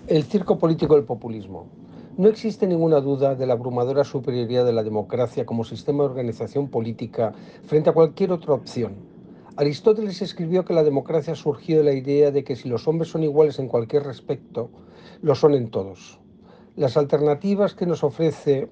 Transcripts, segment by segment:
El circo político del populismo. No existe ninguna duda de la abrumadora superioridad de la democracia como sistema de organización política frente a cualquier otra opción. Aristóteles escribió que la democracia surgió de la idea de que si los hombres son iguales en cualquier respecto, lo son en todos. Las alternativas que nos ofrece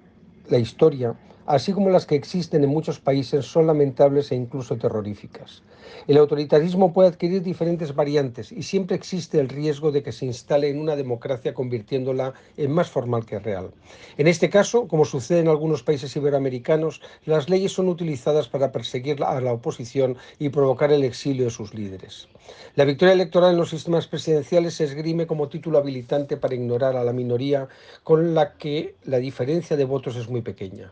la historia, así como las que existen en muchos países, son lamentables e incluso terroríficas. El autoritarismo puede adquirir diferentes variantes y siempre existe el riesgo de que se instale en una democracia convirtiéndola en más formal que real. En este caso, como sucede en algunos países iberoamericanos, las leyes son utilizadas para perseguir a la oposición y provocar el exilio de sus líderes. La victoria electoral en los sistemas presidenciales se esgrime como título habilitante para ignorar a la minoría con la que la diferencia de votos es muy pequeña.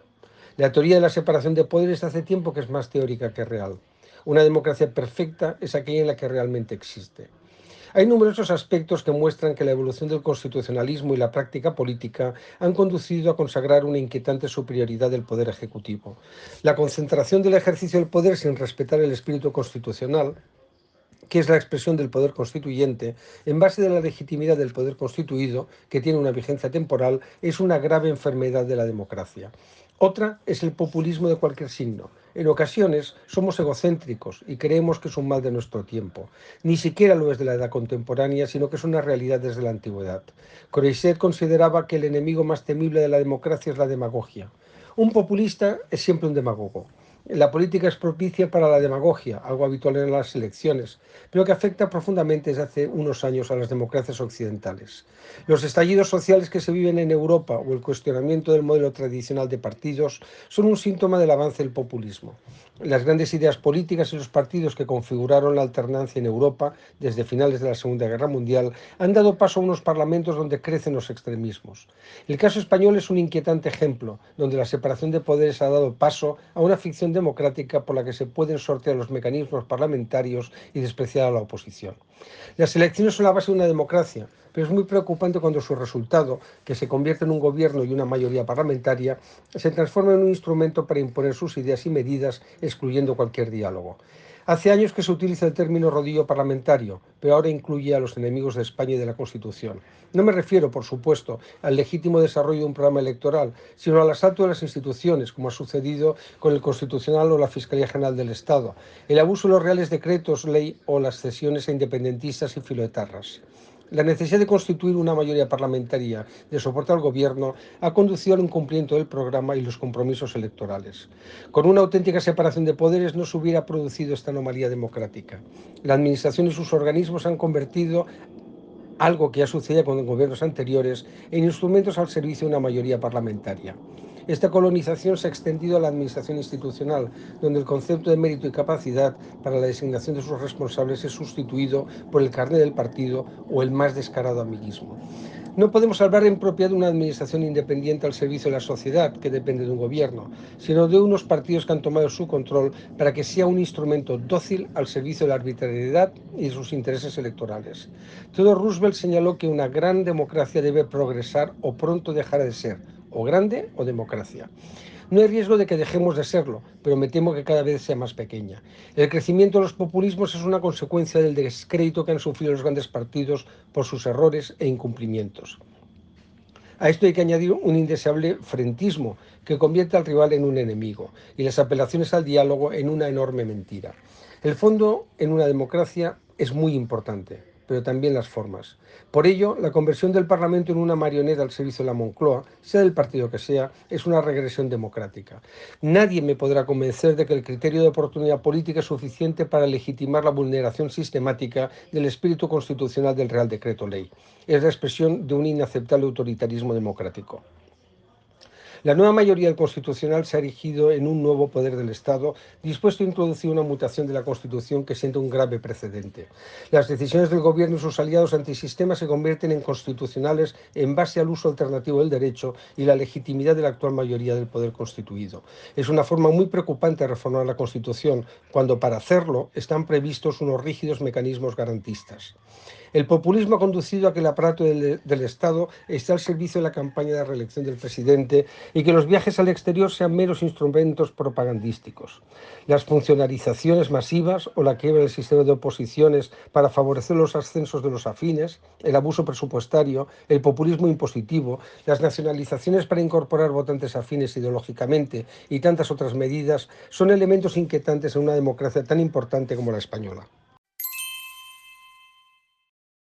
La teoría de la separación de poderes hace tiempo que es más teórica que real. Una democracia perfecta es aquella en la que realmente existe. Hay numerosos aspectos que muestran que la evolución del constitucionalismo y la práctica política han conducido a consagrar una inquietante superioridad del poder ejecutivo. La concentración del ejercicio del poder sin respetar el espíritu constitucional, que es la expresión del poder constituyente, en base de la legitimidad del poder constituido, que tiene una vigencia temporal, es una grave enfermedad de la democracia. Otra es el populismo de cualquier signo. En ocasiones somos egocéntricos y creemos que es un mal de nuestro tiempo. Ni siquiera lo es de la edad contemporánea, sino que es una realidad desde la antigüedad. Croiset consideraba que el enemigo más temible de la democracia es la demagogia. Un populista es siempre un demagogo. La política es propicia para la demagogia, algo habitual en las elecciones, pero que afecta profundamente desde hace unos años a las democracias occidentales. Los estallidos sociales que se viven en Europa o el cuestionamiento del modelo tradicional de partidos son un síntoma del avance del populismo. Las grandes ideas políticas y los partidos que configuraron la alternancia en Europa desde finales de la Segunda Guerra Mundial han dado paso a unos parlamentos donde crecen los extremismos. El caso español es un inquietante ejemplo, donde la separación de poderes ha dado paso a una ficción democrática por la que se pueden sortear los mecanismos parlamentarios y despreciar a la oposición. Las elecciones son la base de una democracia, pero es muy preocupante cuando su resultado, que se convierte en un gobierno y una mayoría parlamentaria, se transforma en un instrumento para imponer sus ideas y medidas, excluyendo cualquier diálogo. Hace años que se utiliza el término rodillo parlamentario, pero ahora incluye a los enemigos de España y de la Constitución. No me refiero, por supuesto, al legítimo desarrollo de un programa electoral, sino al asalto de las instituciones, como ha sucedido con el Constitucional o la Fiscalía General del Estado, el abuso de los reales decretos ley o las cesiones a independentistas y filoetarras. La necesidad de constituir una mayoría parlamentaria de soporte al gobierno ha conducido al incumplimiento del programa y los compromisos electorales. Con una auténtica separación de poderes no se hubiera producido esta anomalía democrática. La administración y sus organismos han convertido algo que ya sucedía con gobiernos anteriores, en instrumentos al servicio de una mayoría parlamentaria. Esta colonización se ha extendido a la administración institucional, donde el concepto de mérito y capacidad para la designación de sus responsables es sustituido por el carné del partido o el más descarado amiguismo. No podemos hablar en propiedad de una administración independiente al servicio de la sociedad, que depende de un gobierno, sino de unos partidos que han tomado su control para que sea un instrumento dócil al servicio de la arbitrariedad y de sus intereses electorales. Theodore Roosevelt señaló que una gran democracia debe progresar o pronto dejará de ser, o grande o democracia. No hay riesgo de que dejemos de serlo, pero me temo que cada vez sea más pequeña. El crecimiento de los populismos es una consecuencia del descrédito que han sufrido los grandes partidos por sus errores e incumplimientos. A esto hay que añadir un indeseable frentismo que convierte al rival en un enemigo y las apelaciones al diálogo en una enorme mentira. El fondo en una democracia es muy importante, pero también las formas. Por ello, la conversión del Parlamento en una marioneta al servicio de la Moncloa, sea del partido que sea, es una regresión democrática. Nadie me podrá convencer de que el criterio de oportunidad política es suficiente para legitimar la vulneración sistemática del espíritu constitucional del Real Decreto Ley. Es la expresión de un inaceptable autoritarismo democrático. La nueva mayoría del Constitucional se ha erigido en un nuevo poder del Estado, dispuesto a introducir una mutación de la Constitución que sienta un grave precedente. Las decisiones del Gobierno y sus aliados antisistema se convierten en constitucionales en base al uso alternativo del derecho y la legitimidad de la actual mayoría del poder constituido. Es una forma muy preocupante de reformar la Constitución, cuando para hacerlo están previstos unos rígidos mecanismos garantistas. El populismo ha conducido a que el aparato del Estado esté al servicio de la campaña de reelección del presidente y que los viajes al exterior sean meros instrumentos propagandísticos. Las funcionarizaciones masivas o la quiebra del sistema de oposiciones para favorecer los ascensos de los afines, el abuso presupuestario, el populismo impositivo, las nacionalizaciones para incorporar votantes afines ideológicamente y tantas otras medidas son elementos inquietantes en una democracia tan importante como la española.